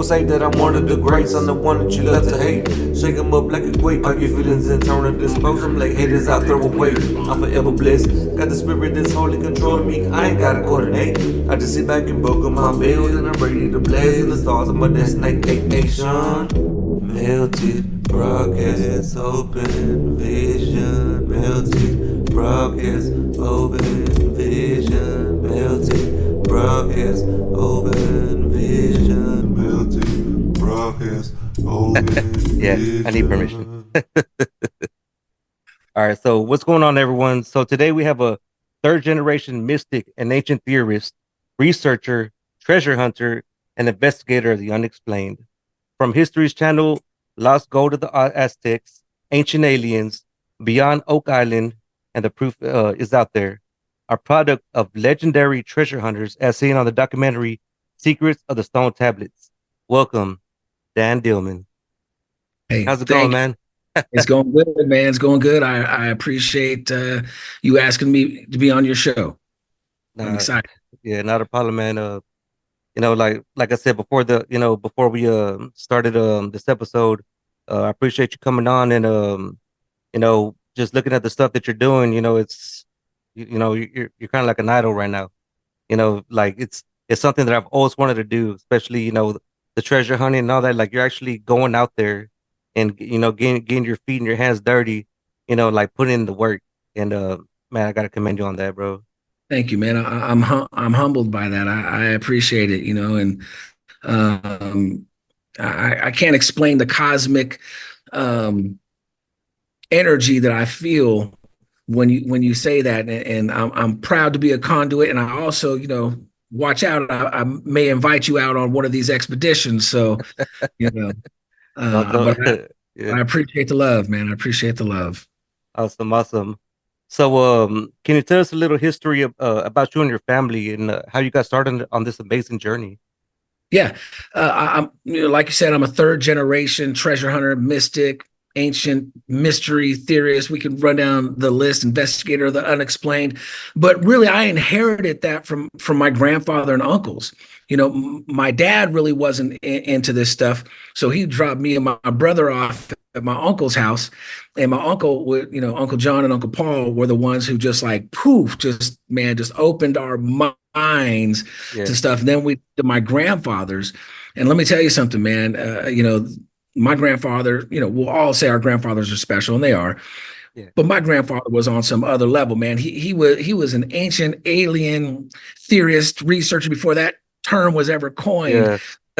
say that I'm one of the greats. I'm the one that you love to hate. Shake 'em up like a quake. Pop your feelings and turn to dispose them like haters I throw away. I'm forever blessed. Got the spirit that's wholly controlling me. I ain't gotta coordinate. I just sit back and buckle my belt and I'm ready to blast in the stars of my destination. Melted broadcast, open vision. Melted broadcast, open vision. Melted broadcast, open vision. Melted broadcast, open vision. Yeah, I need permission. All right, so what's going on, everyone? So today we have a third generation mystic and ancient theorist, researcher, treasure hunter, and investigator of the unexplained. From History's Channel, Lost Gold of the Aztecs, Ancient Aliens, Beyond Oak Island, and the proof is out there. A product of legendary treasure hunters as seen on the documentary Secrets of the Stone Tablets. Welcome, Dan Dillman. Hey, how's it going, man? It's going good, man. It's going good. I appreciate you asking me to be on your show. I'm excited. Yeah, not a problem, man. Like I said before before we started this episode, I appreciate you coming on and just looking at the stuff that you're doing. It's you're kind of like an idol right now. Like it's something that I've always wanted to do, especially the treasure hunting and all that. Like you're actually going out there and getting your feet and your hands dirty, like putting in the work. And man, I gotta commend you on that, bro. Thank you, man. I'm humbled by that. I appreciate it, and I can't explain the cosmic energy that I feel when you say that, and I'm proud to be a conduit. And I also, watch out. I may invite you out on one of these expeditions. So, but Yeah. I appreciate the love, man. I appreciate the love. Awesome. So, can you tell us a little history of, about you and your family and how you got started on this amazing journey? Yeah, I'm like you said, I'm a third generation treasure hunter, mystic, ancient mystery theorist. We can run down the list, investigator of the unexplained. But really, I inherited that from my grandfather and uncles. My dad really wasn't into this stuff, so he dropped me and my brother off at my uncle's house, and my uncle would, Uncle John and Uncle Paul were the ones who just like poof, just opened our minds to stuff. And then we to my grandfathers, and let me tell you something, man. My grandfather, we'll all say our grandfathers are special, and they are. Yeah. But my grandfather was on some other level, man. He was an ancient alien theorist, researcher before that term was ever coined. Yeah.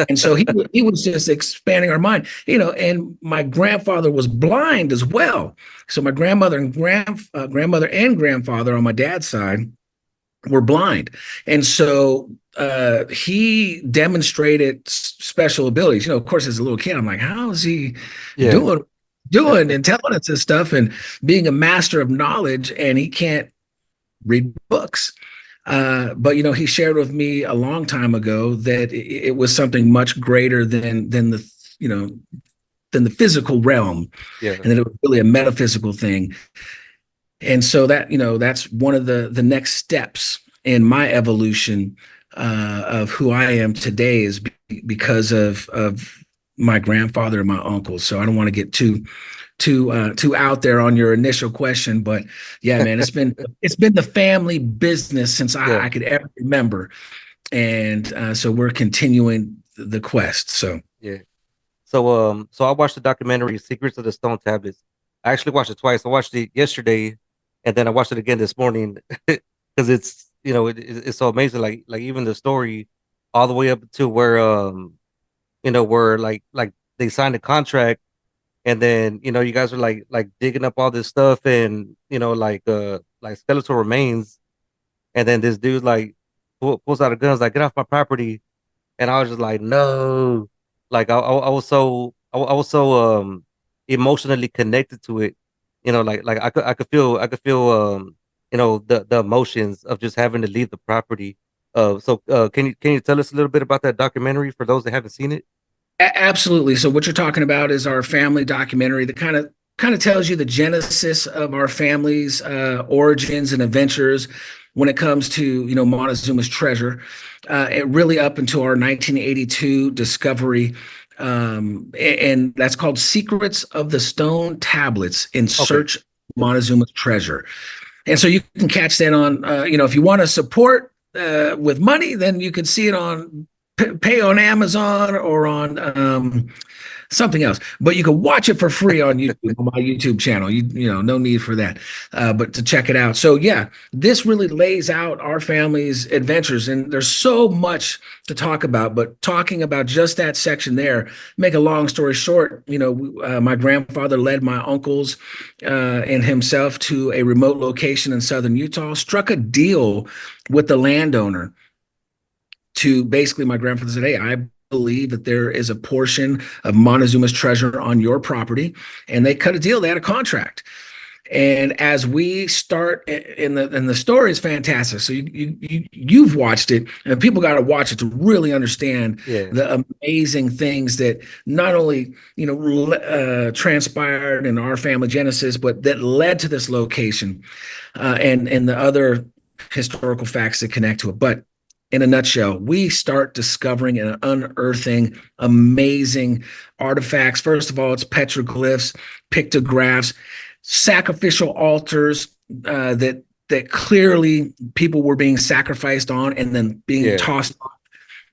And so he was just expanding our mind, and my grandfather was blind as well. So my grandmother and grandmother and grandfather on my dad's side were blind. And so he demonstrated special abilities. Of course, as a little kid, I'm like, how is he doing and telling us this stuff and being a master of knowledge, and he can't read books. But he shared with me a long time ago that it was something much greater than the physical realm, and that it was really a metaphysical thing. And so that that's one of the next steps in my evolution of who I am today is because of my grandfather and my uncle. So I don't want to get too out there on your initial question, but yeah, man, it's been the family business since I could ever remember, and so we're continuing the quest. So so I watched the documentary Secrets of the Stone Tablets. I actually watched it twice. I watched it yesterday, and then I watched it again this morning because it's it's so amazing. Like even the story, all the way up to where where like they signed a contract. And then, you guys are like digging up all this stuff and, like skeletal remains. And then this dude pulls out a gun, like, get off my property. And I was just like, no, like I was so emotionally connected to it. Like I could feel the emotions of just having to leave the property. So can you tell us a little bit about that documentary for those that haven't seen it? Absolutely. So what you're talking about is our family documentary that kind of tells you the genesis of our family's origins and adventures. when it comes to, Montezuma's treasure. It really up until our 1982 discovery, and that's called Secrets of the Stone Tablets in Okay. Search of Montezuma's Treasure. And so you can catch that on, if you want to support with money, then you can see it on pay on Amazon or on something else. But you can watch it for free on YouTube, on my YouTube channel. No need for that, but to check it out. So yeah, this really lays out our family's adventures, and there's so much to talk about. But talking about just that section there, make a long story short, my grandfather led my uncles and himself to a remote location in southern Utah, struck a deal with the landowner to basically, my grandfather said, "Hey, I believe that there is a portion of Montezuma's treasure on your property," and they cut a deal. They had a contract. And as we start in the story is fantastic. So you've watched it, and people got to watch it to really understand the amazing things that not only transpired in our family genesis, but that led to this location, and the other historical facts that connect to it. But in a nutshell, we start discovering and unearthing amazing artifacts. First of all, it's petroglyphs, pictographs, sacrificial altars that clearly people were being sacrificed on and then being tossed off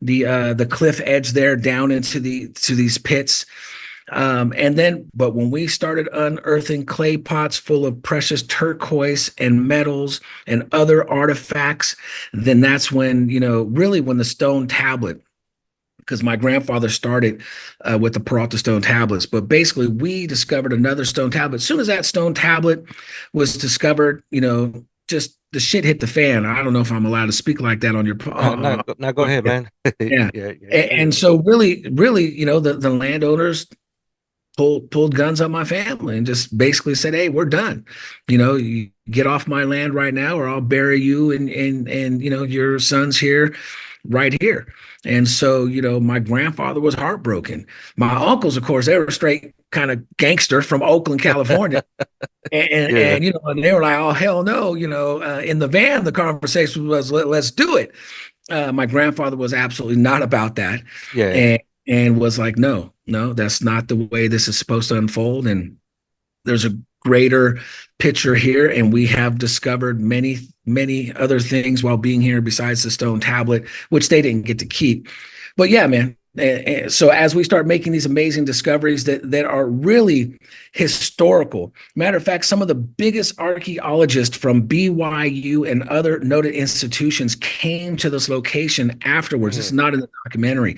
the cliff edge there down into these pits. But when we started unearthing clay pots full of precious turquoise and metals and other artifacts, then that's when, really when the stone tablet, because my grandfather started with the Peralta stone tablets, but basically we discovered another stone tablet. As soon as that stone tablet was discovered, just the shit hit the fan. I don't know if I'm allowed to speak like that on your now go ahead, man. Yeah. And so really, the landowners pulled guns on my family and just basically said, "Hey, we're done. You get off my land right now, or I'll bury you and your sons here, right here." And so, my grandfather was heartbroken. My uncles, of course, they were straight kind of gangster from Oakland, California. And they were like, "Oh, hell no." In the van, the conversation was, let's do it. My grandfather was absolutely not about that. And was like, no, that's not the way this is supposed to unfold. And there's a greater picture here. And we have discovered many, many other things while being here besides the stone tablet, which they didn't get to keep. But yeah, man. So as we start making these amazing discoveries that are really historical, matter of fact, some of the biggest archaeologists from BYU and other noted institutions came to this location afterwards. It's not in the documentary.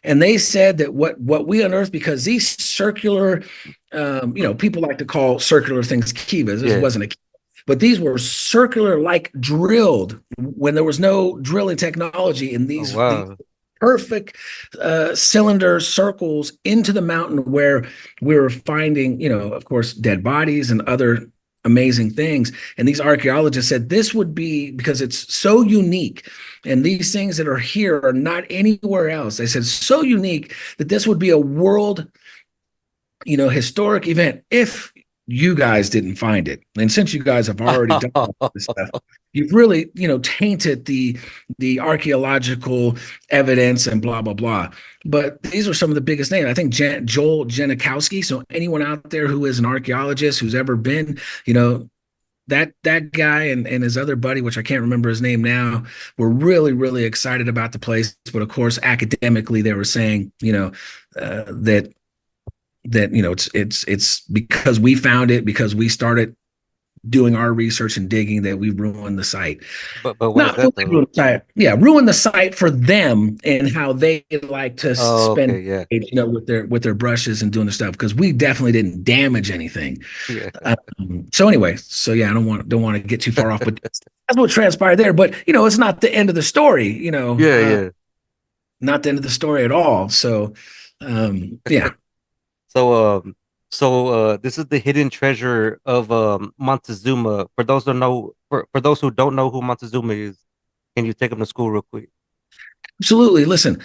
And they said that what we unearthed, because these circular, people like to call circular things kivas. This wasn't a kiva, but these were circular, like drilled when there was no drilling technology. And these perfect cylinder circles into the mountain where we were finding, of course, dead bodies and other amazing things. And these archaeologists said this would be, because it's so unique, and these things that are here are not anywhere else. They said so unique that this would be a world, historic event if you guys didn't find it. And since you guys have already done all this stuff, you've really, tainted the archaeological evidence and blah, blah, blah. But these are some of the biggest names. I think Joel Janikowski. So anyone out there who is an archaeologist, who's ever been, that guy and his other buddy, which I can't remember his name now, were really, really excited about the place. But of course, academically, they were saying, that it's because we found it, because we started doing our research and digging, that we ruined the site. But what is that, ruin the site. Yeah, ruin the site for them and how they like to spend, with their brushes and doing the stuff. Because we definitely didn't damage anything. So anyway, I don't want to get too far off, but that's what transpired there. But it's not the end of the story. Not the end of the story at all. So yeah. So this is the hidden treasure of Montezuma. For those who don't know who Montezuma is, can you take them to school real quick? Absolutely. Listen,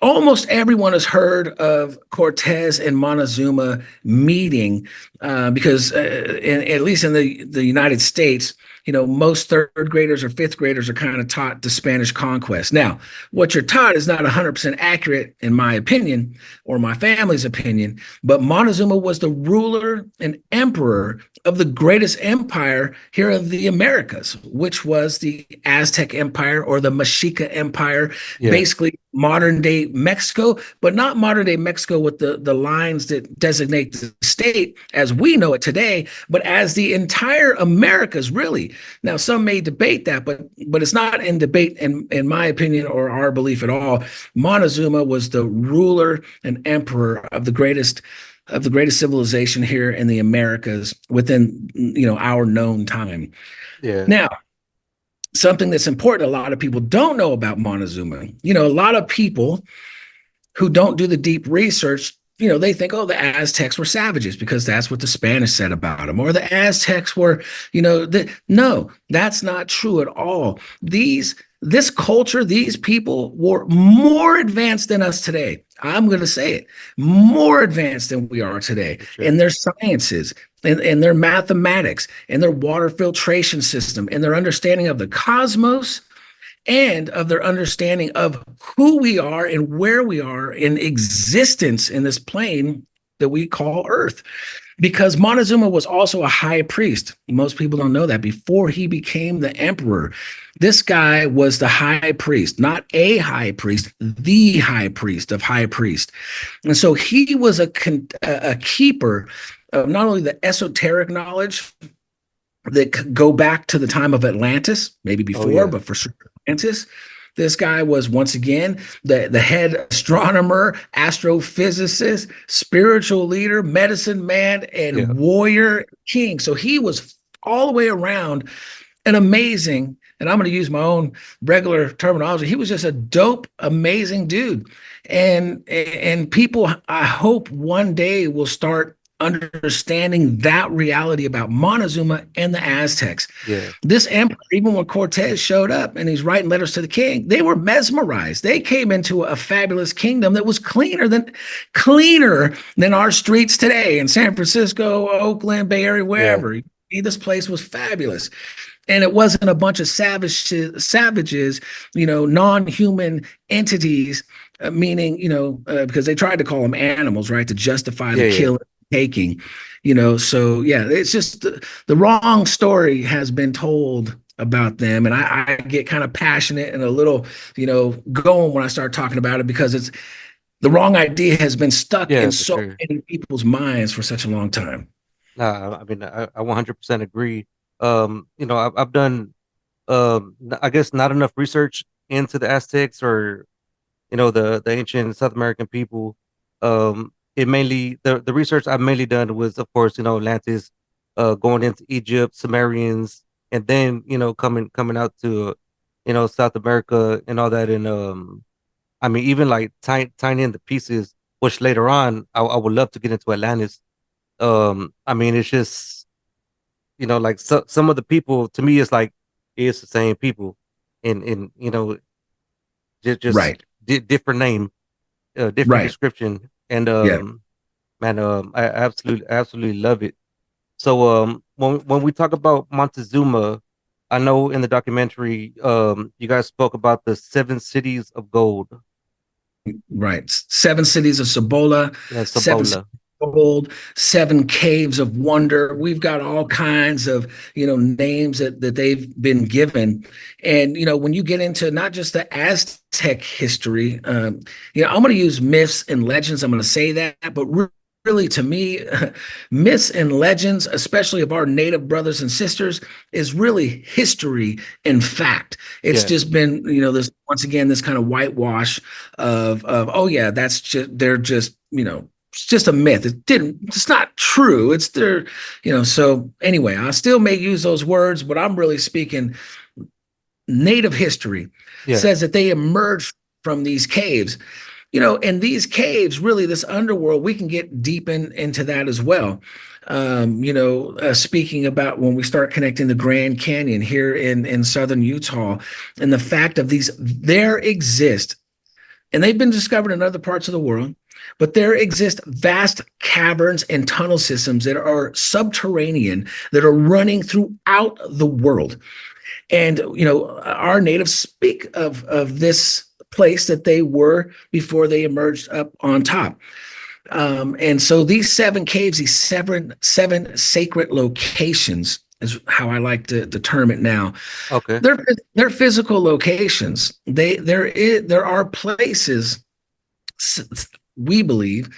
almost everyone has heard of Cortez and Montezuma meeting because at least in the United States, most third graders or fifth graders are kind of taught the Spanish conquest. Now, what you're taught is not 100% accurate, in my opinion, or my family's opinion, but Montezuma was the ruler and emperor of the greatest empire here of the Americas, which was the Aztec Empire or the Mexica Empire, basically modern day Mexico, but not modern day Mexico with the lines that designate the state as we know it today, but as the entire Americas, really. Now, some may debate that, but it's not in debate, in my opinion, or our belief at all. Montezuma was the ruler and emperor of the greatest civilization here in the Americas within our known time. Now, something that's important, a lot of people don't know about Montezuma. A lot of people who don't do the deep research, they think, oh, the Aztecs were savages because that's what the Spanish said about them, or the Aztecs were, no, that's not true at all. This culture, these people were more advanced than us today. I'm going to say it, more advanced than we are today in their sciences, and their mathematics, and their water filtration system, and their understanding of the cosmos, and of their understanding of who we are and where we are in existence in this plane that we call Earth. Because Montezuma was also a high priest. Most people don't know that. Before he became the emperor, this guy was the high priest, not a high priest, the high priest of high priest. And so he was a keeper of not only the esoteric knowledge that could go back to the time of Atlantis, maybe before, but for sure Atlantis. This guy was, once again, the head astronomer, astrophysicist, spiritual leader, medicine man, and warrior king. So he was all the way around an amazing, and I'm going to use my own regular terminology, he was just a dope, amazing dude. And people, I hope one day will start understanding that reality about Montezuma and the Aztecs. This emperor, even when Cortez showed up and he's writing letters to the king, they were mesmerized. They came into a fabulous kingdom that was cleaner than our streets today in San Francisco, Oakland, Bay Area, wherever. This place was fabulous. And it wasn't a bunch of savages, non-human entities, meaning, because they tried to call them animals, right, to justify the killing. Taking, so it's just the wrong story has been told about them, and I get kind of passionate and a little, going when I start talking about it, because it's the wrong idea has been stuck in so many people's minds for such a long time. I mean, I 100% agree. I've done, I guess, not enough research into the Aztecs or, the ancient South American people. It mainly the research I've mainly done was, of course, Atlantis, going into Egypt, Sumerians, and then coming out to South America and all that. And I mean, even like tying in the pieces, which later on I would love to get into Atlantis. I mean, it's just like some of the people, to me, it's like it's the same people, and just different name, different description. And man, I absolutely love it. So when we talk about Montezuma, I know in the documentary you guys spoke about the 7 cities of gold. Right. 7 cities of Cibola. Yeah, Cibola. Gold, 7 caves of wonder. We've got all kinds of names that they've been given. And when you get into not just the Aztec history, I'm going to use myths and legends. I'm going to say that, but really, to me, myths and legends, especially of our native brothers and sisters, is really history and fact. It's just been this, once again, this kind of whitewash of that's just, they're just it's just a myth. It's not true. It's their, so anyway, I still may use those words, but I'm really speaking native history. Says that they emerged from these caves, and these caves, really this underworld, we can get deep into that as well. Speaking about when we start connecting the Grand Canyon here in southern Utah, and the fact of these, there exist, and they've been discovered in other parts of the world, but there exist vast caverns and tunnel systems that are subterranean, that are running throughout the world. And our natives speak of this place that they were before they emerged up on top. And so these 7 caves, these seven sacred locations, is how I like to term it now. Okay. They're physical locations. There are places, we believe,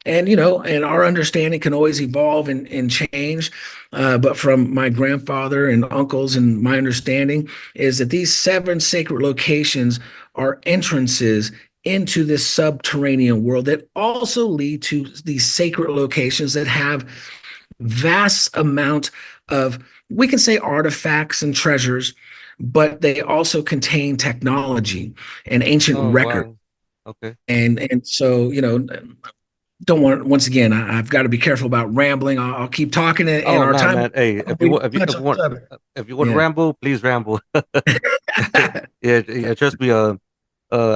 and and our understanding can always evolve and change. But from my grandfather and uncles, and my understanding is that these 7 sacred locations are entrances into this subterranean world that also lead to these sacred locations that have vast amount of, we can say, artifacts and treasures, but they also contain technology and ancient record. Wow. Okay. And so don't want, once again, I've got to be careful about rambling. I'll keep talking in our no, time. man. Hey, if you want to ramble, please ramble. Yeah, trust me. I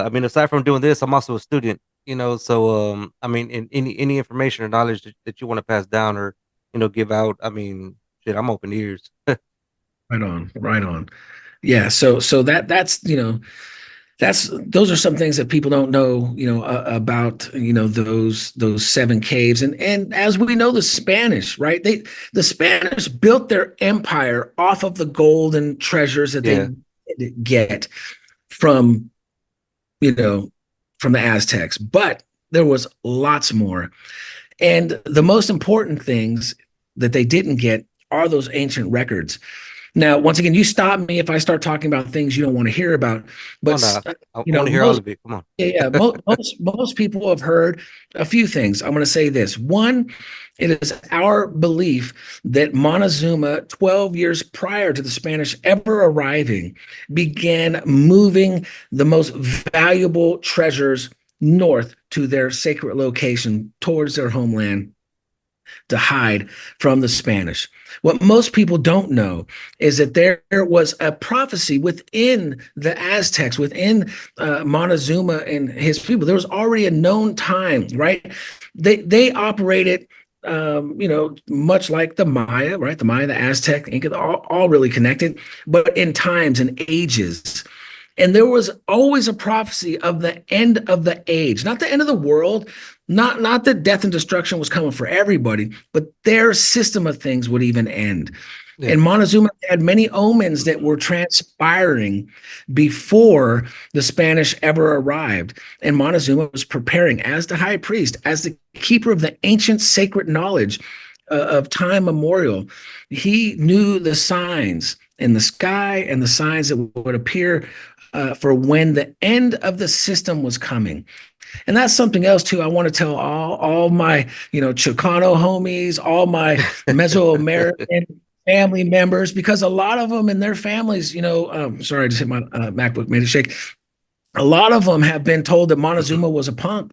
mean, aside from doing this, I'm also a student, so I mean, in any information or knowledge that you want to pass down or give out, I mean, shit, I'm open ears. Right on. Yeah, so those are some things that people don't know, about, those 7 caves. And as we know, the Spanish, right? The Spanish built their empire off of the gold and treasures that they get from, from the Aztecs, but there was lots more. And the most important things that they didn't get are those ancient records. Now, once again, you stop me if I start talking about things you don't want to hear about. But I want to hear all of it. Come on. Yeah, most people have heard a few things. I'm going to say this. One, it is our belief that Montezuma, 12 years prior to the Spanish ever arriving, began moving the most valuable treasures north to their sacred location, towards their homeland, to hide from the Spanish. What most people don't know is that there was a prophecy within the Aztecs, within Montezuma and his people. There was already a known time, right? They operated, much like the Maya, right? The Maya, the Aztec, Inca, all really connected, but in times and ages. And there was always a prophecy of the end of the age, not the end of the world, not that death and destruction was coming for everybody, but their system of things would even end. Yeah. And Montezuma had many omens that were transpiring before the Spanish ever arrived. And Montezuma was preparing as the high priest, as the keeper of the ancient sacred knowledge of time memorial. He knew the signs in the sky and the signs that would appear for when the end of the system was coming. And that's something else too. I want to tell all my, Chicano homies, all my Mesoamerican family members, because a lot of them and their families, sorry, I just hit my MacBook, made it shake. A lot of them have been told that Montezuma was a punk.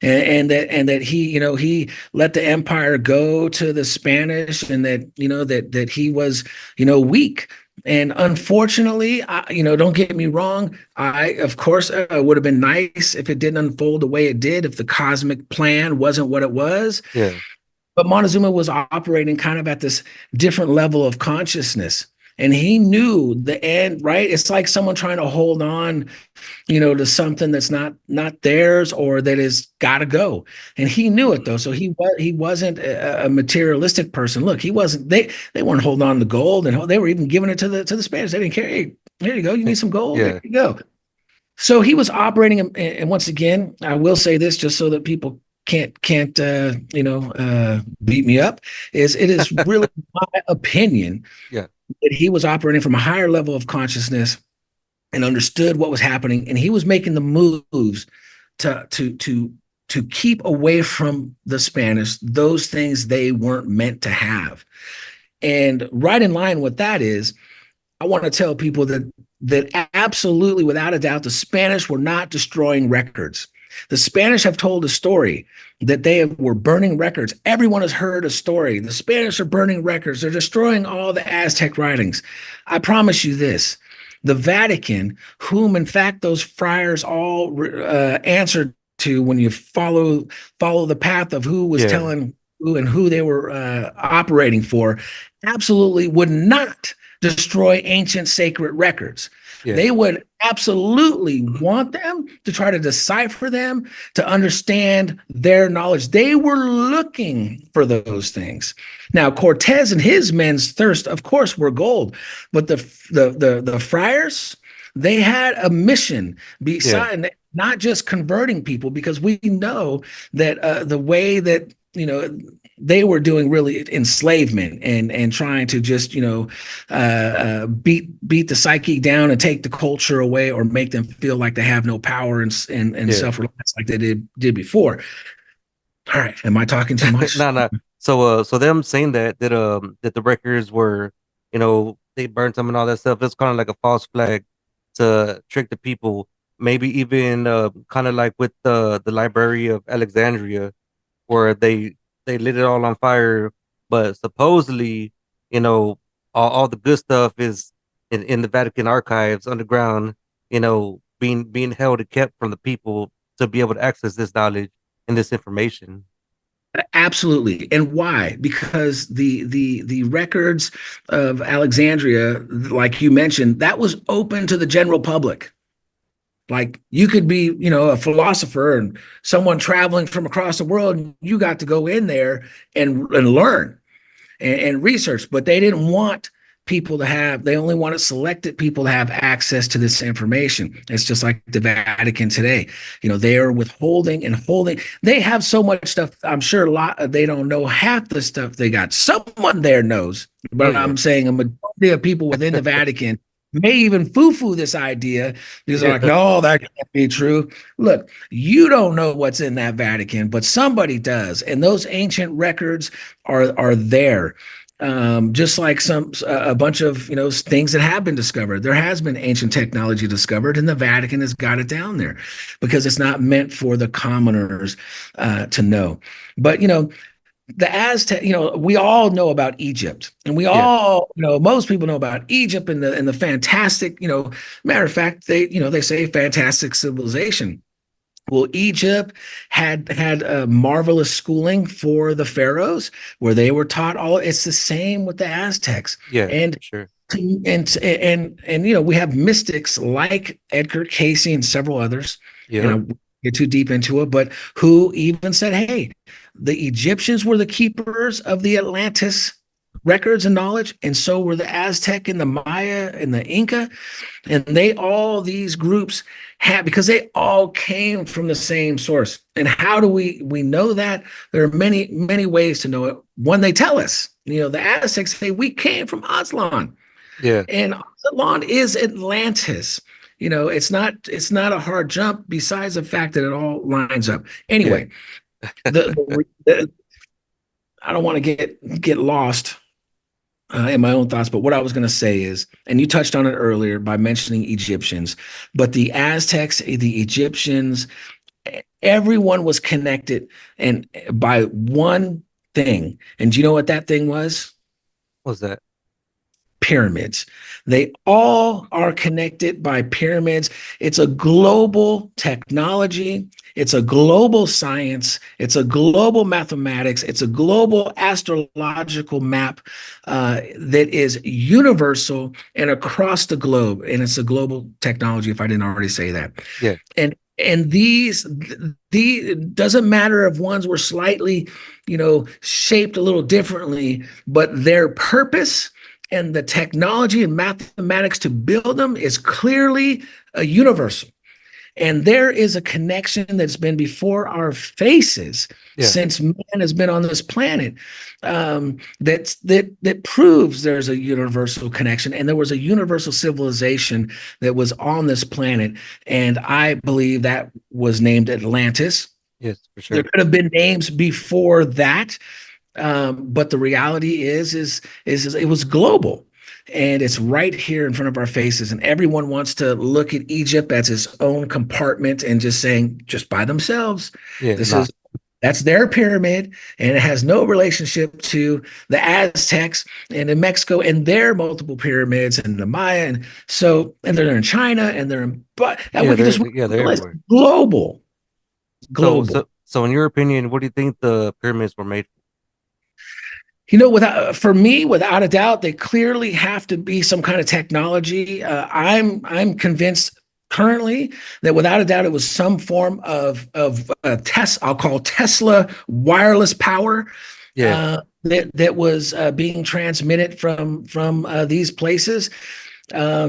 And that he let the empire go to the Spanish, and that that he was weak. And unfortunately, don't get me wrong, of course would have been nice if it didn't unfold the way it did, if the cosmic plan wasn't what it was. Yeah. But Montezuma was operating kind of at this different level of consciousness. And he knew the end, right? It's like someone trying to hold on, to something that's not theirs, or that is got to go. And he knew it though. So he wasn't a materialistic person. Look, he wasn't. They weren't holding on to gold, and they were even giving it to the Spanish. They didn't care. Hey, here you go. You need some gold. Yeah. There you go. So he was operating. And once again, I will say this just so that people can't beat me up. It is really my opinion. Yeah. That he was operating from a higher level of consciousness and understood what was happening, and he was making the moves to keep away from the Spanish those things they weren't meant to have. And right in line with that is, I want to tell people that absolutely, without a doubt, the Spanish were not destroying records. The Spanish have told a story that they were burning records. Everyone has heard a story. The Spanish are burning records. They're destroying all the Aztec writings. I promise you this. The Vatican, whom in fact those friars all answered to when you follow the path of who was Yeah. telling who and who they were operating for, absolutely would not destroy ancient sacred records. Yeah. They would absolutely want them to try to decipher them, to understand their knowledge. They were looking for those things. Now, Cortez and his men's thirst, of course, were gold, but the friars, they had a mission beside not just converting people, because we know that the way that they were doing really enslavement and trying to just beat the psyche down and take the culture away, or make them feel like they have no power and self-reliance like they did before. All right, am I talking too much? No. So them saying that the records were, they burned them and all that stuff, it's kind of like a false flag to trick the people. Maybe even kind of like with the Library of Alexandria, where they lit it all on fire, but supposedly, all the good stuff is in the Vatican archives underground, being held and kept from the people to be able to access this knowledge and this information. Absolutely. And why? Because the records of Alexandria, like you mentioned, that was open to the general public. Like, you could be, a philosopher and someone traveling from across the world, and you got to go in there and learn and research, but they didn't want people to have, they only wanted selected people to have access to this information. It's just like the Vatican today. They are withholding and holding. They have so much stuff. I'm sure they don't know half the stuff they got. Someone there knows, but I'm saying a majority of people within the Vatican may even foo-foo this idea, because they're like, no, that can't be true. Look, you don't know what's in that Vatican, but somebody does. And those ancient records are there. Just like a bunch of things that have been discovered. There has been ancient technology discovered, and the Vatican has got it down there because it's not meant for the commoners to know. But the Aztec, we all know about Egypt, and we all, most people know about Egypt and the fantastic, matter of fact, they say fantastic civilization. Well, Egypt had a marvelous schooling for the pharaohs, where they were taught all. It's the same with the Aztecs. Yeah, and sure. And we have mystics like Edgar Cayce and several others. Yeah. And I won't get too deep into it, but who even said, hey, the Egyptians were the keepers of the Atlantis records and knowledge, and so were the Aztec and the Maya and the Inca. And these groups have, because they all came from the same source. And how do we know that? There are many, many ways to know it. One, they tell us, the Aztecs say we came from Aztlan. Yeah. And Aztlan is Atlantis. It's not a hard jump, besides the fact that it all lines up. Anyway, I don't want to get lost in my own thoughts, but what I was going to say is, and you touched on it earlier by mentioning Egyptians, but the Aztecs, the Egyptians, everyone was connected and by one thing. And do you know what that thing was? What's that? Pyramids. They all are connected by pyramids. It's a global technology. It's a global science. It's a global mathematics. It's a global astrological map that is universal and across the globe. And it's a global technology, if I didn't already say that. Yeah. And these doesn't matter if ones were slightly, shaped a little differently, but their purpose and the technology and mathematics to build them is clearly universal. And there is a connection that's been before our faces since man has been on this planet, that proves there's a universal connection, and there was a universal civilization that was on this planet. And I believe that was named Atlantis. Yes, for sure. There could have been names before that. But the reality is it was global, and it's right here in front of our faces. And everyone wants to look at Egypt as its own compartment and just saying, just by themselves, that's their pyramid, and it has no relationship to the Aztecs and in Mexico and their multiple pyramids and the Maya. And so, and they're in China, and they're in, but we can just they're everywhere. global. global. So in your opinion, what do you think the pyramids were made for? You know, for me, without a doubt, they clearly have to be some kind of technology. I'm convinced currently that without a doubt it was some form of I'll call Tesla wireless power Yeah, that was being transmitted from these places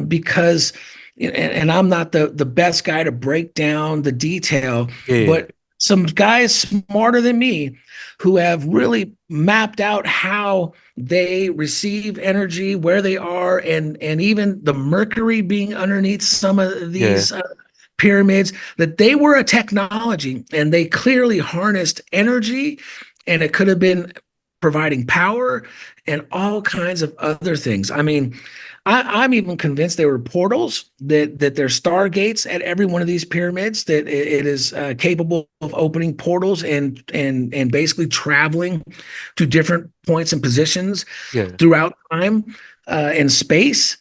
because. And I'm not the best guy to break down the detail, yeah, but some guys smarter than me who have really mapped out how they receive energy, where they are, and even the mercury being underneath some of yeah, these pyramids, that they were a technology and they clearly harnessed energy, and it could have been providing power and all kinds of other things. I mean, I'm even convinced there were portals, that there's stargates at every one of these pyramids, that it is capable of opening portals and basically traveling to different points and positions yeah, throughout time and space.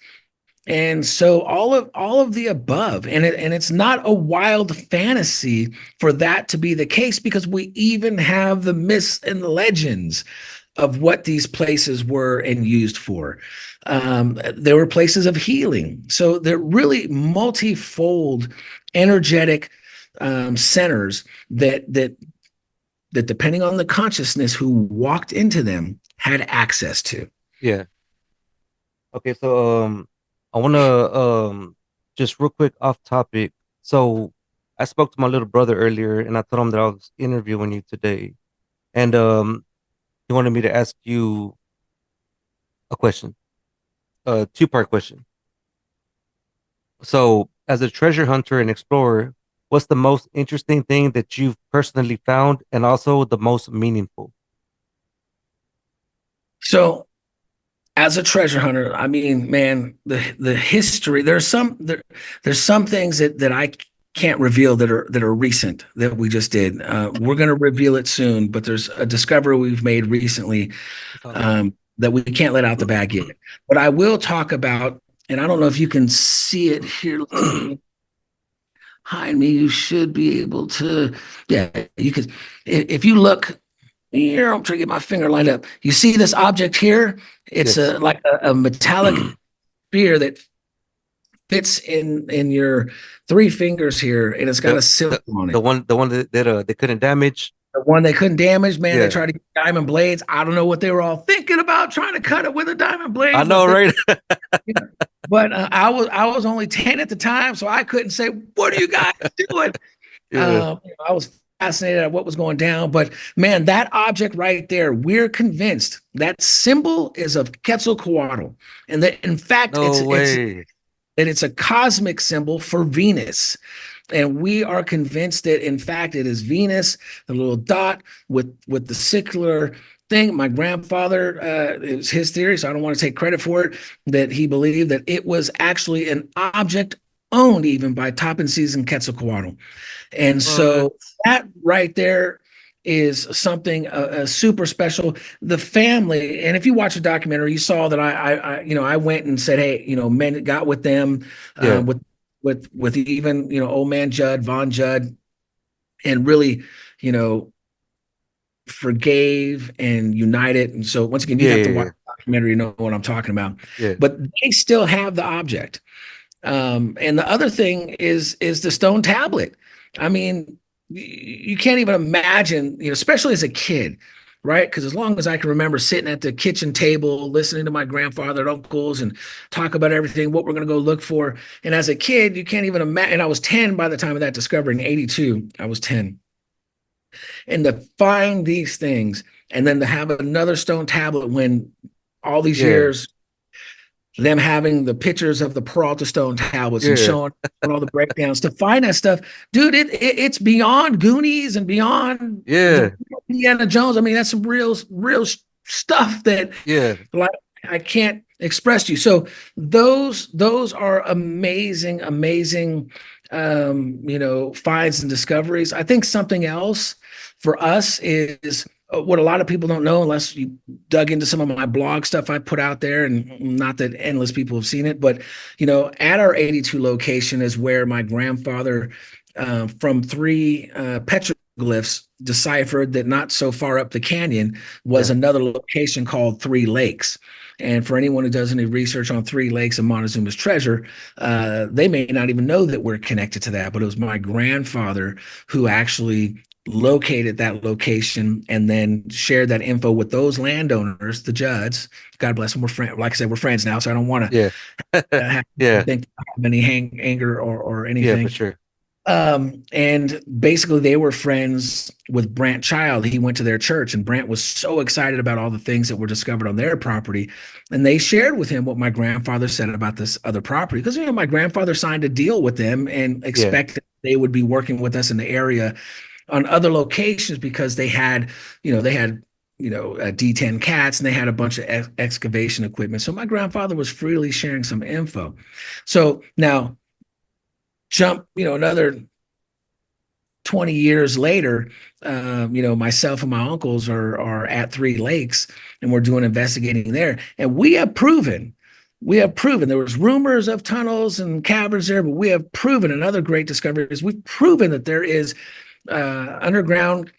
And so all of the above, and it's not a wild fantasy for that to be the case, because we even have the myths and the legends of what these places were and used for. There were places of healing. So they're really multifold, energetic centers that depending on the consciousness who walked into them had access to. yeah. Okay, so I want to just real quick off topic. So I spoke to my little brother earlier, and I told him that I was interviewing you today, and he wanted me to ask you a question, a two-part question. So, as a treasure hunter and explorer, what's the most interesting thing that you've personally found, and also the most meaningful? So as a treasure hunter, I mean, man, the history, there's some things that I can't reveal that are recent that we just did. We're going to reveal it soon, but there's a discovery we've made recently that we can't let out the bag yet. But I will talk about, and I don't know if you can see it here behind me. You should be able to, yeah, you could. If you look here, I'm trying to get my finger lined up. You see this object here? It's Yes. like a metallic sphere that fits in your three fingers here, and it's got The a symbol on it. the one that they couldn't damage. The one they couldn't damage, man. They Yeah, tried to get diamond blades. I don't know what they were all thinking about trying to cut it with a diamond blade. I know, right? But I was only 10 at the time, so I couldn't say, "What are you guys doing?" Yeah, I was fascinated at what was going down. But man, that object right there, we're convinced that symbol is of Quetzalcoatl, and that in fact no way. it's a cosmic symbol for Venus. And we are convinced that in fact it is Venus, the little dot with the circular thing. My grandfather, it was his theory, so I don't want to take credit for it, that he believed that it was actually an object owned even by Top Season Quetzalcoatl. And so that right there is something super special. The family, and if you watch the documentary, you saw that I went and said, hey, men got with them, Yeah, with even old man Von Judd, and really forgave and united. And so once again, you have to watch the documentary to know what I'm talking about. Yeah, But they still have the object. And the other thing is the stone tablet. I mean, you can't even imagine, especially as a kid, right? Because as long as I can remember sitting at the kitchen table, listening to my grandfather and uncles and talk about everything, what we're going to go look for. And as a kid, you can't even imagine. And I was 10 by the time of that discovery in 82. I was 10. And to find these things and then to have another stone tablet when all these years, them having the pictures of the Peralta stone tablets and showing all the breakdowns, to find that stuff, dude, it's beyond Goonies and beyond Indiana Jones. I mean, that's some real stuff that like I can't express to you. So those are amazing finds and discoveries. I think something else for us is what a lot of people don't know, unless you dug into some of my blog stuff I put out there, and not that endless people have seen it, but at our 82 location is where my grandfather, from 3 petroglyphs glyphs deciphered that not so far up the canyon was Yeah. another location called Three Lakes. And for anyone who does any research on Three Lakes and Montezuma's treasure, they may not even know that we're connected to that. But it was my grandfather who actually located that location and then shared that info with those landowners, the Judds. God bless them. We're friends. Like I said, we're friends now, so I don't want to Yeah. have Yeah. think have any anger or Yeah, for anything. sure. And basically they were friends with Brant Child. He went to their church, and Brant was so excited about all the things that were discovered on their property. And they shared with him what my grandfather said about this other property. Because, my grandfather signed a deal with them and Yeah. expected they would be working with us in the area on other locations, because they had, D10 cats, and they had a bunch of excavation equipment. So my grandfather was freely sharing some info. So now jump, another 20 years later, myself and my uncles are at Three Lakes, and we're doing investigating there. And we have proven there was rumors of tunnels and caverns there, but we have proven another great discovery is we've proven that there is underground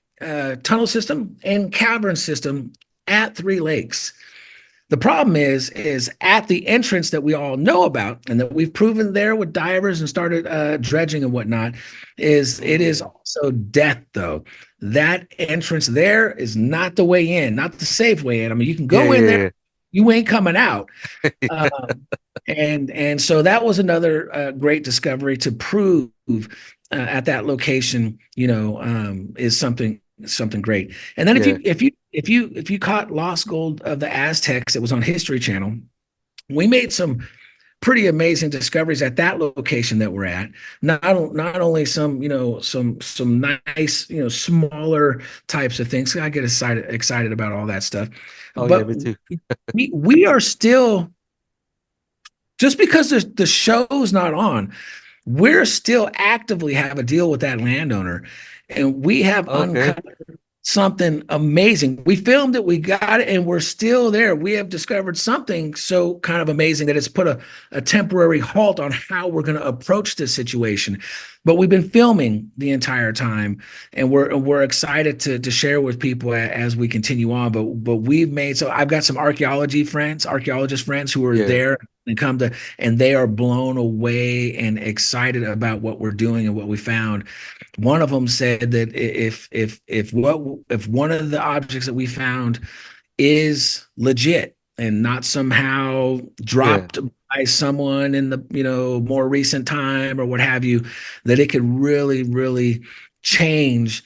tunnel system and cavern system at Three Lakes. The problem is at the entrance that we all know about and that we've proven there with divers and started dredging and whatnot, it is also death, though. That entrance there is not the way in, not the safe way in. I mean, you can Yeah, go in there, yeah, you ain't coming out. And so that was another great discovery to prove at that location, is something great. And then yeah. if you caught Lost Gold of the Aztecs, it was on History Channel. We made some pretty amazing discoveries at that location that we're at. Not only some, some nice, smaller types of things. I get excited about all that stuff. Oh yeah, But me too. we are still, just because the show's not on, we're still actively have a deal with that landowner, and we have Okay. uncovered something amazing. We filmed it, we got it, and we're still there. We have discovered something so kind of amazing that it's put a temporary halt on how we're going to approach this situation. But we've been filming the entire time, and we're excited to share with people as we continue on. But we've made, so I've got some archaeologist friends who are Yeah. there and they are blown away and excited about what we're doing and what we found. One of them said that if one of the objects that we found is legit and not somehow Yeah. dropped by someone in the more recent time or what have you, that it could really, really change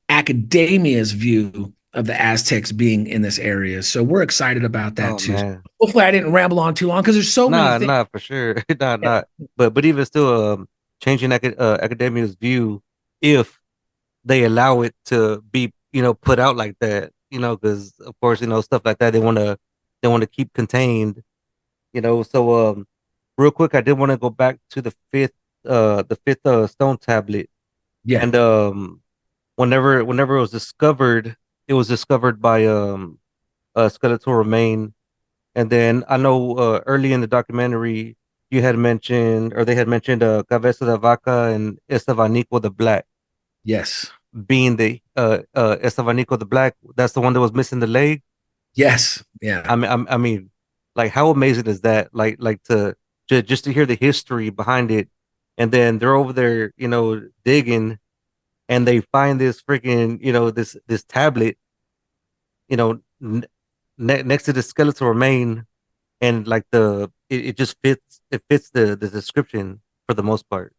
academia's view of the Aztecs being in this area. So we're excited about that Oh too. man. Hopefully I didn't ramble on too long, because there's so many Nah, things. nah, for sure. Not. But even still, changing academia's view if they allow it to be, put out like that, because of course, stuff like that they want to keep contained, So real quick, I did want to go back to the fifth stone tablet, Yeah. and whenever it was discovered by a skeletal remain. And then I know early in the documentary you had mentioned, or they had mentioned, Cabeza de Vaca and Estevanico the Black Yes. being the Estevanico the Black. That's the one that was missing the leg. Yes. Yeah. I mean, like how amazing is that? Like just to hear the history behind it, and then they're over there, digging, and they find this freaking, this tablet, you know, n- next to the skeletal remain, and like it just fits the description for the most part.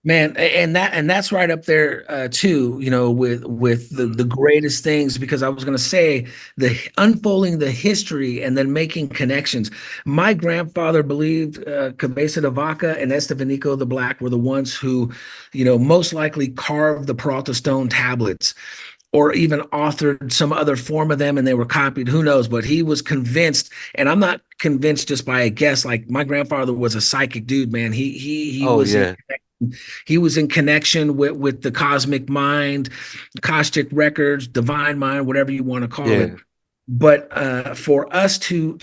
Man, and that's right up there too, with the greatest things, because I was going to say the unfolding the history and then making connections. My grandfather believed Cabeza de Vaca and Estevanico the Black were the ones who, most likely carved the Peralta stone tablets, or even authored some other form of them and they were copied. Who knows? But he was convinced, and I'm not convinced just by a guess. Like, my grandfather was a psychic dude, man. He Oh was in yeah, he was in connection with the cosmic mind, Cosmic records, divine mind, whatever you want to call it. yeah, But for us to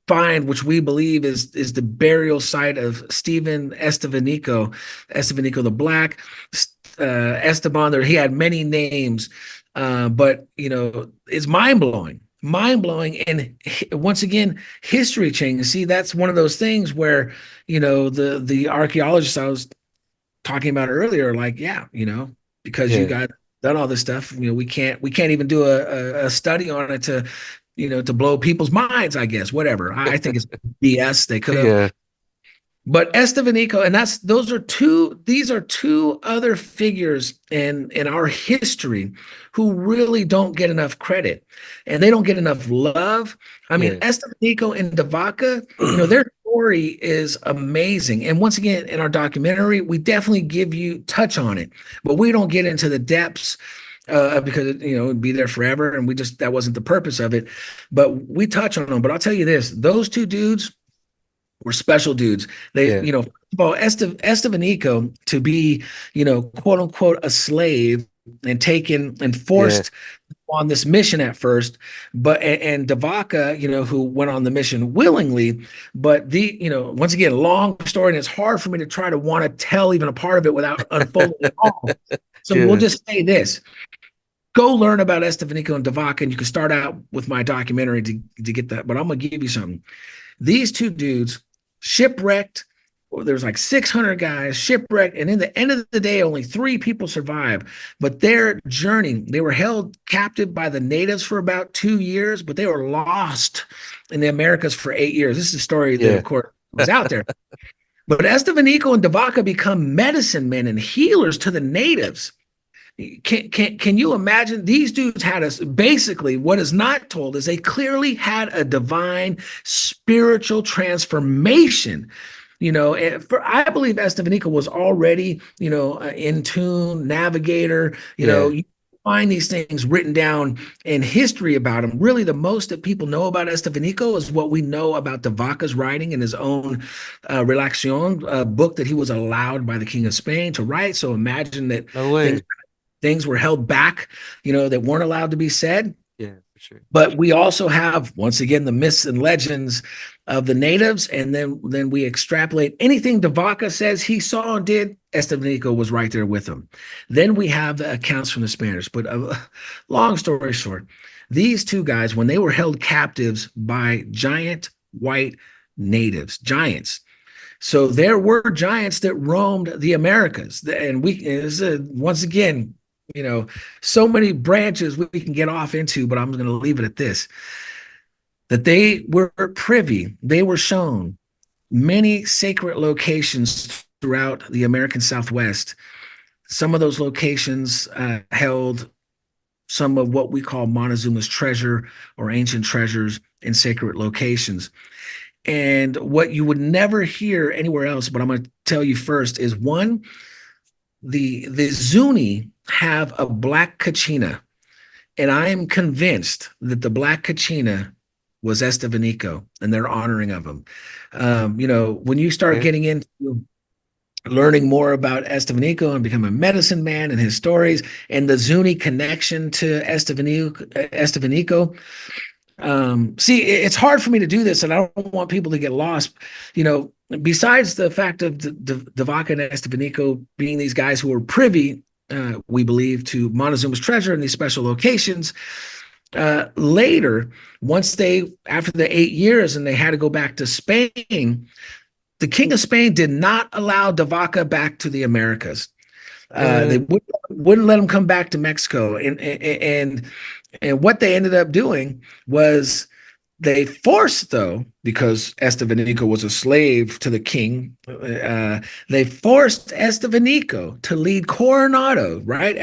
find, which we believe is the burial site of Stephen Estevanico the Black, Esteban. There, he had many names, but it's mind blowing, and once again, history changing. See, that's one of those things where the archaeologists I was talking about earlier, like, yeah, because you got done all this stuff, we can't even do a study on it to to blow people's minds, I guess, whatever. I think it's BS. They could have. Yeah. But Estevanico, and these are two other figures in our history who really don't get enough credit, and they don't get enough love. I mean, Estevanico and Davaca, their story is amazing. And once again, in our documentary, we definitely touch on it, but we don't get into the depths because it'd be there forever, and that wasn't the purpose of it. But we touch on them. But I'll tell you this: those two dudes were special dudes. They, first of all, Estevanico, to be, quote unquote, a slave and taken and forced on this mission at first, and Davaca, who went on the mission willingly, but once again, long story, and it's hard for me to try to want to tell even a part of it without unfolding it all. So we'll just say this. Go learn about Estevanico and Davaca, and you can start out with my documentary to get that, but I'm going to give you something. These two dudes shipwrecked. There's like 600 guys shipwrecked, and in the end of the day, only 3 people survived. But their journey, they were held captive by the natives for about 2 years, but they were lost in the Americas for 8 years. This is a story that, of course, was out there. But Estevanico and Davaca become medicine men and healers to the natives. Can you imagine? These dudes had basically, what is not told is they clearly had a divine spiritual transformation. I believe Estevanico was already, in tune, navigator. You find these things written down in history about him. Really, the most that people know about Estevanico is what we know about Davaca's writing in his own Relación book that he was allowed by the King of Spain to write. So imagine that. No way. Things were held back, that weren't allowed to be said. Yeah, for sure. But we also have, once again, the myths and legends of the natives, and then we extrapolate anything Davaca says he saw and did. Estevanico was right there with him. Then we have the accounts from the Spanish. But long story short, these two guys, when they were held captives by giant white natives, giants. So there were giants that roamed the Americas, and once again, so many branches we can get off into, but I'm going to leave it at this, that they were privy, they were shown many sacred locations throughout the American Southwest. Some of those locations held some of what we call Montezuma's treasure or ancient treasures in sacred locations. And what you would never hear anywhere else, but I'm going to tell you first, is one, the Zuni have a black kachina, and I am convinced that the black kachina was Estevanico, and they're honoring of him. When you start getting into learning more about Estevanico and becoming a medicine man and his stories and the Zuni connection to Estevanico, see, it's hard for me to do this, and I don't want people to get lost. Besides the fact of Davaca and Estevanico being these guys who were privy, we believe, to Montezuma's treasure in these special locations, later, after the 8 years and they had to go back to Spain, the King of Spain did not allow Davaca back to the Americas. They wouldn't let him come back to Mexico, and what they ended up doing was they forced, though, because Estevanico was a slave to the king, they forced Estevanico to lead Coronado, right?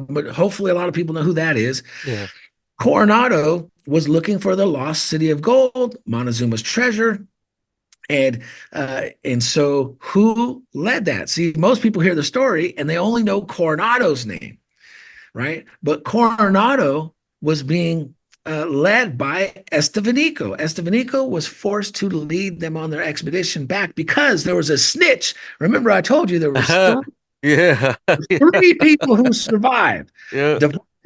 But hopefully a lot of people know who that is. Yeah. Coronado was looking for the lost city of gold, Montezuma's treasure. And so who led that? See, most people hear the story and they only know Coronado's name, right? But Coronado was being led by Estevanico. Estevanico was forced to lead them on their expedition back because there was a snitch. Remember, I told you there was three people who survived. Yeah.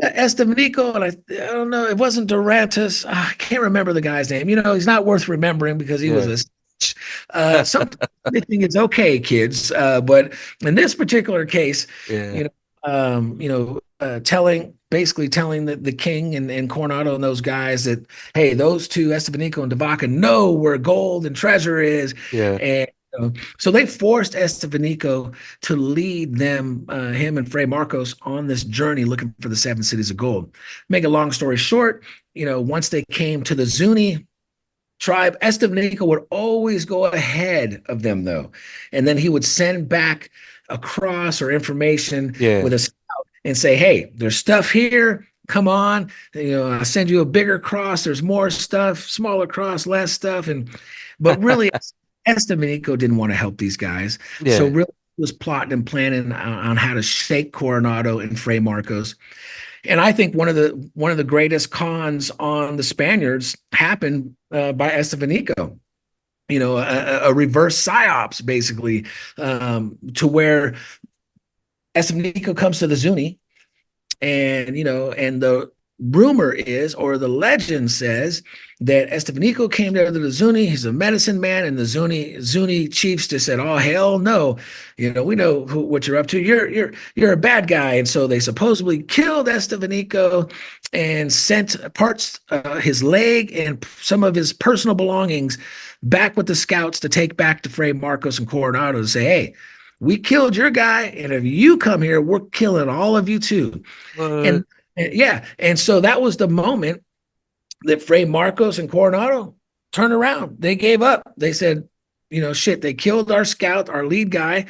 Estevanico, and I don't know, it wasn't Durantis. I can't remember the guy's name. He's not worth remembering because he was a snitch. Sometimes snitching is okay, kids. But in this particular case, basically telling the king and Coronado and those guys that, hey, those two, Estevanico and Davaca, know where gold and treasure is. Yeah. And so they forced Estevanico to lead them, him and Fray Marcos, on this journey looking for the 7 cities of gold. Make a long story short, once they came to the Zuni tribe, Estevanico would always go ahead of them, though. And then he would send back a cross or information with a scout and say, hey, there's stuff here. Come on. I'll send you a bigger cross. There's more stuff, smaller cross, less stuff. But really, Estevanico didn't want to help these guys. Yeah. So really was plotting and planning on how to shake Coronado and Fray Marcos. And I think one of the greatest cons on the Spaniards happened by Estevanico. A reverse psyops, basically, to where Estevanico comes to the Zuni, and the rumor is, or the legend says, that Estevanico came there to the Zuni. He's a medicine man, and the Zuni chiefs just said, "Oh, hell no! We know what you're up to. You're a bad guy." And so they supposedly killed Estevanico and sent parts, his leg and some of his personal belongings, back with the scouts to take back to Fray Marcos and Coronado to say, "Hey, we killed your guy, and if you come here, we're killing all of you too." And so that was the moment that Fray Marcos and Coronado turned around. They gave up. They said, shit, they killed our scout, our lead guy,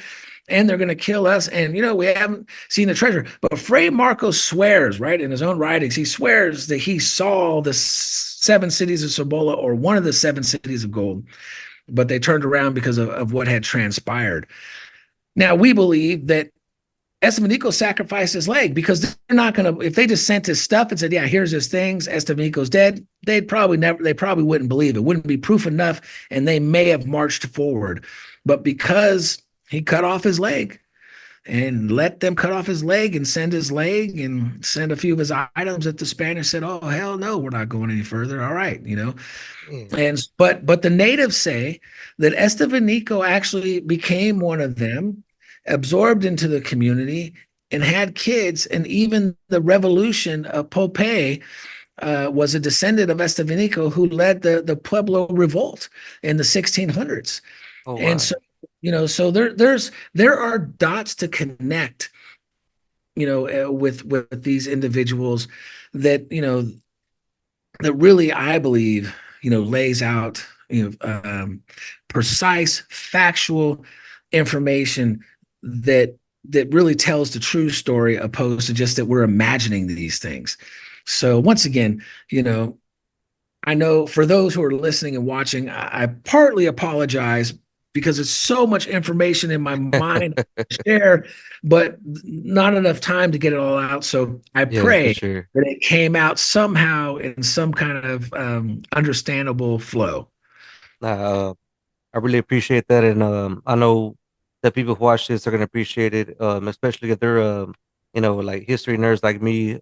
and they're going to kill us. And, we haven't seen the treasure. But Fray Marcos swears, right, in his own writings, he swears that he saw the 7 cities of Cibola, or one of the 7 cities of gold. But they turned around because of what had transpired. Now, we believe that Estevanico sacrificed his leg, because they're not going to, if they just sent his stuff and said, yeah, here's his things, Estevanico's dead, they probably wouldn't believe it. Wouldn't be proof enough, and they may have marched forward. But because he cut off his leg and let them cut off his leg and send his leg and send a few of his items, that the Spanish said, oh, hell no, we're not going any further. All right, but the natives say that Estevanico actually became one of them, absorbed into the community, and had kids. And even the revolution of Popeye was a descendant of Estevanico, who led the Pueblo revolt in the 1600s. Oh, wow. And so, so there are dots to connect, with these individuals that, that really, I believe, lays out, precise, factual information that really tells the true story, opposed to just that we're imagining these things. So once again, I know for those who are listening and watching, I partly apologize, because it's so much information in my mind to share, but not enough time to get it all out. So I pray that it came out somehow in some kind of understandable flow. I really appreciate that, and I know that people who watch this are going to appreciate it, especially if they're like history nerds like me.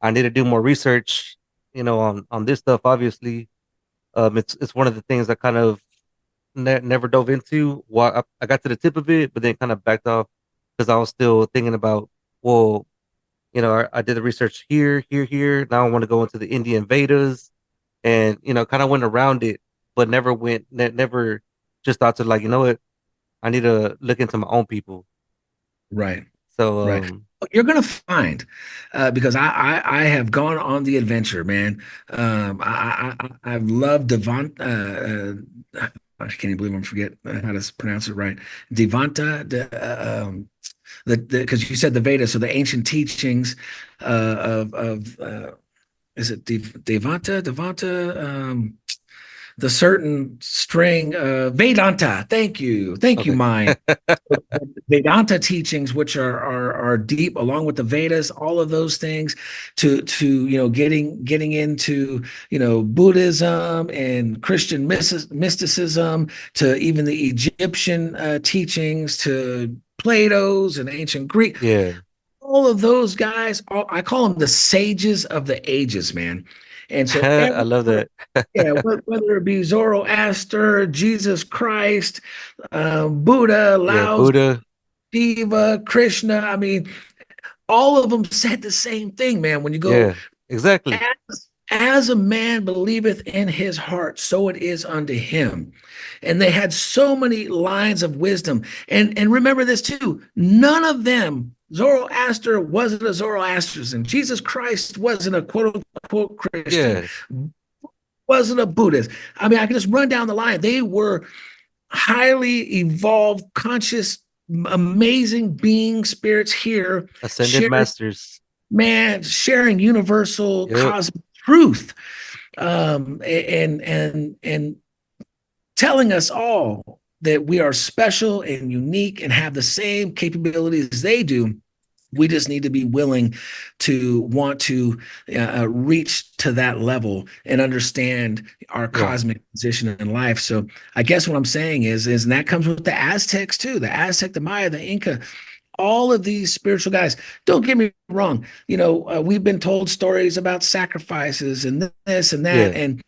I need to do more research, on this stuff. Obviously, it's one of the things I kind of never dove into. Well, I got to the tip of it, but then kind of backed off, because I was still thinking about, well, I did the research here. Now I want to go into the Indian Vedas, and kind of went around it, but never just thought to, like, what, I need to look into my own people. Right. So right. You're gonna find, because I have gone on the adventure, man. I've loved Devant. I can't even believe I'm forget how to pronounce it right. Devanta, because you said the Vedas, so the ancient teachings of is it Devanta? The certain string Vedanta. Thank you, mind. Vedanta teachings, which are deep, along with the Vedas, all of those things, to getting into Buddhism and Christian mysticism, to even the Egyptian teachings, to Plato's and ancient Greek. Yeah. All of those guys, I call them the sages of the ages, man. And so I love that. whether it be Zoroaster, Jesus Christ, Buddha, Lao, Buddha, Shiva, Krishna. I mean, all of them said the same thing, man. When you go, Yeah, exactly. as a man believeth in his heart, so it is unto him. And they had so many lines of wisdom. And remember this too, none of them, Zoroaster wasn't a Zoroastrian. Jesus Christ wasn't a quote unquote Christian, Yeah, wasn't a Buddhist. I mean, I can just run down the line. They were highly evolved, conscious, amazing being spirits here, ascended masters. sharing universal Yep. cosmic truth, and telling us all that we are special and unique and have the same capabilities they do. We just need to be willing to want to reach to that level and understand our Yeah. cosmic position in life. So I guess what I'm saying is, and that comes with the Aztecs too, the Aztec, the Maya, the Inca, all of these spiritual guys. Don't get me wrong. We've been told stories about sacrifices and this and that. Yeah. And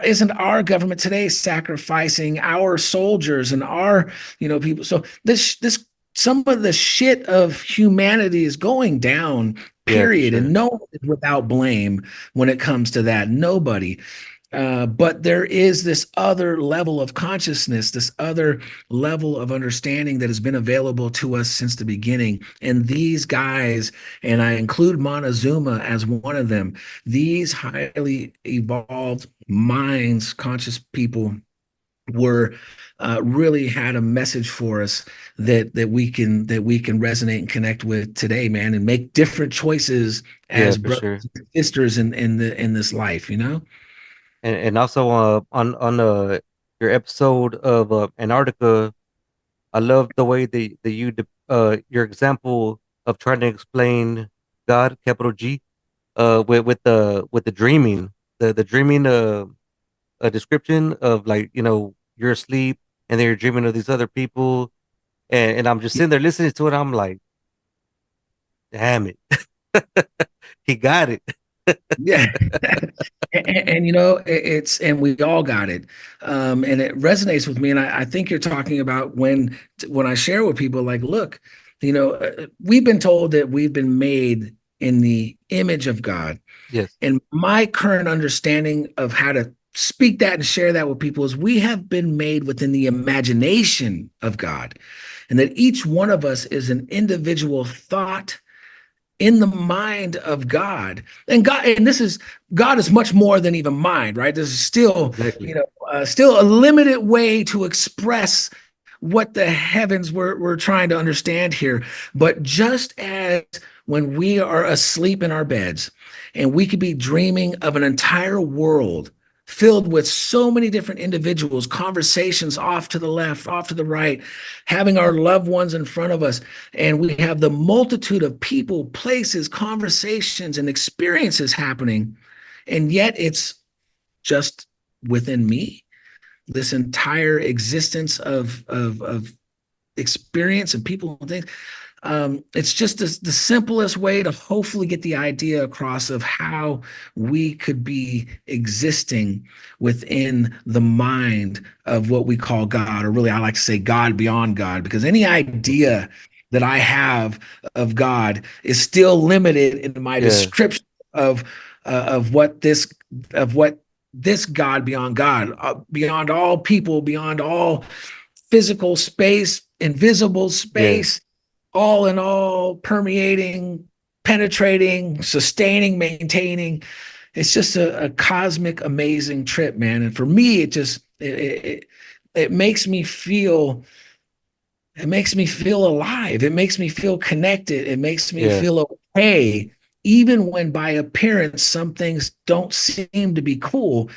isn't our government today sacrificing our soldiers and our, people? So this some of the shit of humanity is going down, Yeah, for period. sure. And no one is without blame when it comes to that. Nobody. But there is this other level of consciousness, this other level of understanding that has been available to us since the beginning. And these guys, and I include Montezuma as one of them, these highly evolved minds, conscious people, were really had a message for us that we can resonate and connect with today, man, and make different choices as for brothers sure. and sisters in this life, And also on your episode of Antarctica, I love the way that you your example of trying to explain God, capital G, with the dreaming, the dreaming a description of, like, you're asleep and then you're dreaming of these other people, and I'm just sitting there listening to it. I'm like, damn it, he got it. Yeah. And and we all got it. And it resonates with me. And I think you're talking about when I share with people, like, look, we've been told that we've been made in the image of God. Yes. And my current understanding of how to speak that and share that with people is we have been made within the imagination of God, and that each one of us is an individual thought in the mind of God. And God is much more than even mind, right? There's still, Exactly. still a limited way to express what the heavens we're trying to understand here. But just as when we are asleep in our beds and we could be dreaming of an entire world filled with so many different individuals, conversations off to the left, off to the right, having our loved ones in front of us. And we have the multitude of people, places, conversations, and experiences happening. And yet it's just within me, this entire existence of experience and people and things. It's just the simplest way to hopefully get the idea across of how we could be existing within the mind of what we call God, or really I like to say God beyond God, because any idea that I have of God is still limited in my description of what this God beyond God, beyond all people, beyond all physical space, invisible space, all in all, permeating, penetrating, sustaining, maintaining. It's just a cosmic, amazing trip, man. And for me, it makes me feel. It makes me feel alive. It makes me feel connected. It makes me feel okay, even when by appearance some things don't seem to be cool.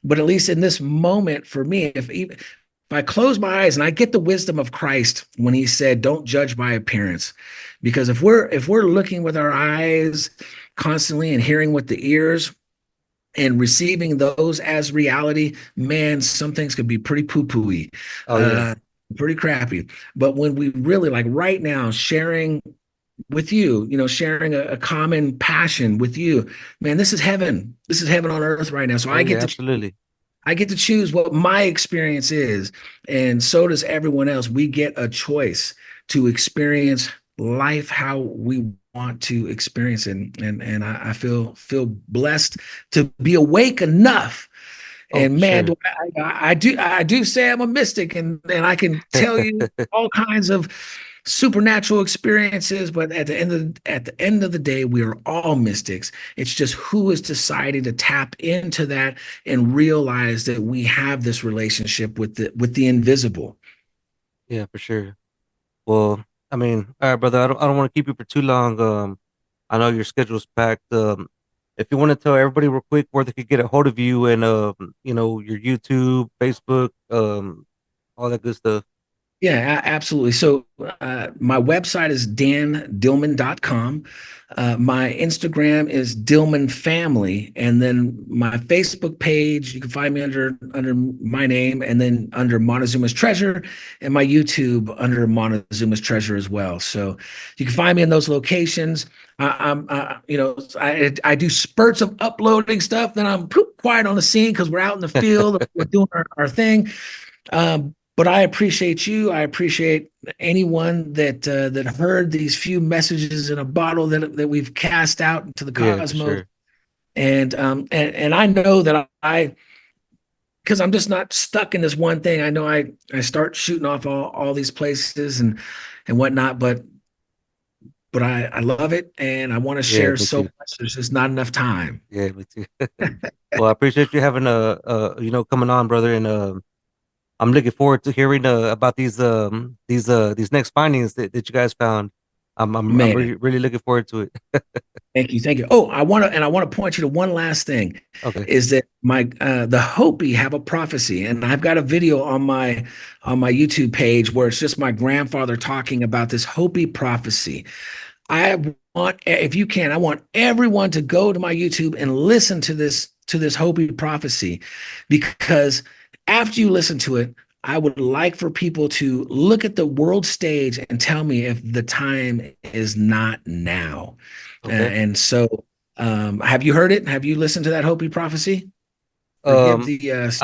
But at least in this moment, for me, if I close my eyes and I get the wisdom of Christ when he said, don't judge by appearance, because if we're looking with our eyes constantly and hearing with the ears and receiving those as reality, man, some things could be pretty poo-poo-y, pretty crappy. But when we really, like right now, sharing with you, sharing a common passion with you, man, this is heaven. This is heaven on earth right now. So I get to choose what my experience is, and so does everyone else. We get a choice to experience life how we want to experience it. And I feel blessed to be awake enough. And man, Sure. I do say I'm a mystic, and I can tell you all kinds of supernatural experiences. But at the end of the day, we are all mystics. It's just who is deciding to tap into that and realize that we have this relationship with the invisible. Yeah, for sure. Well, I mean, all right, brother. I don't want to keep you for too long. I know your schedule's packed. If you want to tell everybody real quick where they could get a hold of you and you know, your YouTube, Facebook, all that good stuff. Yeah, absolutely. So my website is dandillman.com. My Instagram is Dillman Family, and then my Facebook page, you can find me under my name, and then under Montezuma's Treasure, and my YouTube under Montezuma's Treasure as well. So you can find me in those locations. You know, I do spurts of uploading stuff, then I'm quiet on the scene because we're out in the field, we're doing our thing. But I appreciate you. I appreciate anyone that heard these few messages in a bottle that we've cast out into the cosmos. Sure. And I know that because I'm just not stuck in this one thing. I know I start shooting off all these places and whatnot, but I love it, and I want to share so much. There's just not enough time. Yeah, me too. Well, I appreciate you having you know, coming on, brother, and I'm looking forward to hearing about these next findings that you guys found. I'm really looking forward to it. Thank you. Oh, I want to point you to one last thing. Okay. Is that the Hopi have a prophecy, and I've got a video on my YouTube page where it's just my grandfather talking about this Hopi prophecy. I want everyone to go to my YouTube and listen to this Hopi prophecy, because after you listen to it, I would like for people to look at the world stage and tell me if the time is not now. Okay. And so, have you heard it? Have you listened to that Hopi prophecy? I don't think it's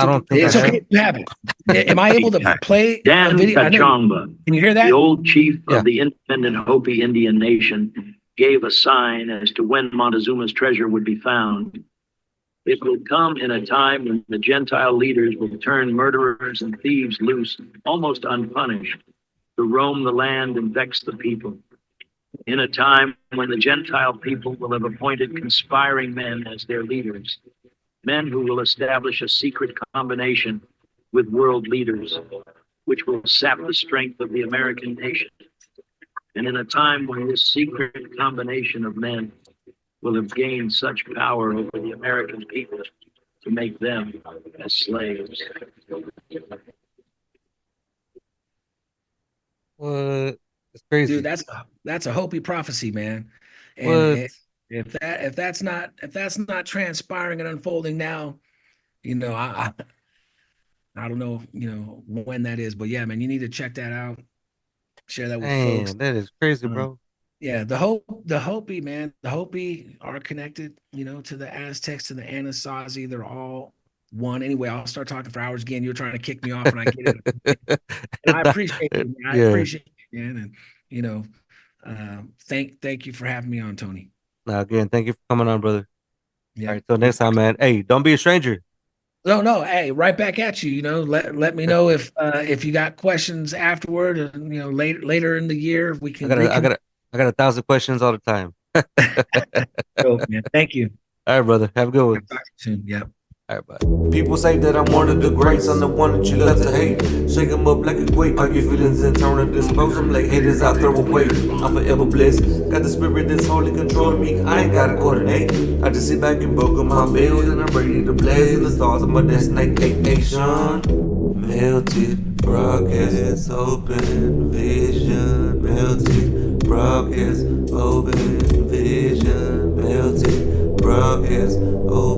okay. You haven't. Am I able to play Dan a video? Kachamba, Can you hear that? the old chief of the independent Hopi Indian nation, gave a sign as to when Montezuma's treasure would be found. It will come in a time when the Gentile leaders will turn murderers and thieves loose, almost unpunished, to roam the land and vex the people. In a time when the Gentile people will have appointed conspiring men as their leaders, men who will establish a secret combination with world leaders, which will sap the strength of the American nation. And in a time when this secret combination of men will have gained such power over the American people to make them as slaves. What? It's crazy. Dude, that's a Hopi prophecy, man. And if that's not transpiring and unfolding now, you know, I don't know, you know, when that is, but yeah, man, you need to check that out. Share that with folks. That is crazy, bro. Yeah, the Hopi, man, the Hopi are connected, you know, to the Aztecs, to the Anasazi. They're all one. Anyway, I'll start talking for hours again. You're trying to kick me off, and I get it. And I appreciate it. I appreciate it, man. And you know, thank you for having me on, Tony. Now again, thank you for coming on, brother. Yeah. All right, till next time, man. Hey, don't be a stranger. No. Hey, right back at you. You know, let me know if you got questions afterward. You know, later in the year we can. I got 1,000 questions all the time. Oh, man. Thank you. All right, brother. Have a good one. Talk to you soon. Yep. All right, bye. People say that I'm one of the greats, I'm the one that you love to hate. Shake 'em up like a quake, pop your feelings and turn to dispose them like haters I throw away. I'm forever blessed, got the spirit that's holy controlling me, I ain't gotta coordinate. I just sit back and buckle my bells and I'm ready to blaze in the stars of my destination. Melted, broadcast, open vision. Melted, broadcast, open vision. Melted, broadcast, open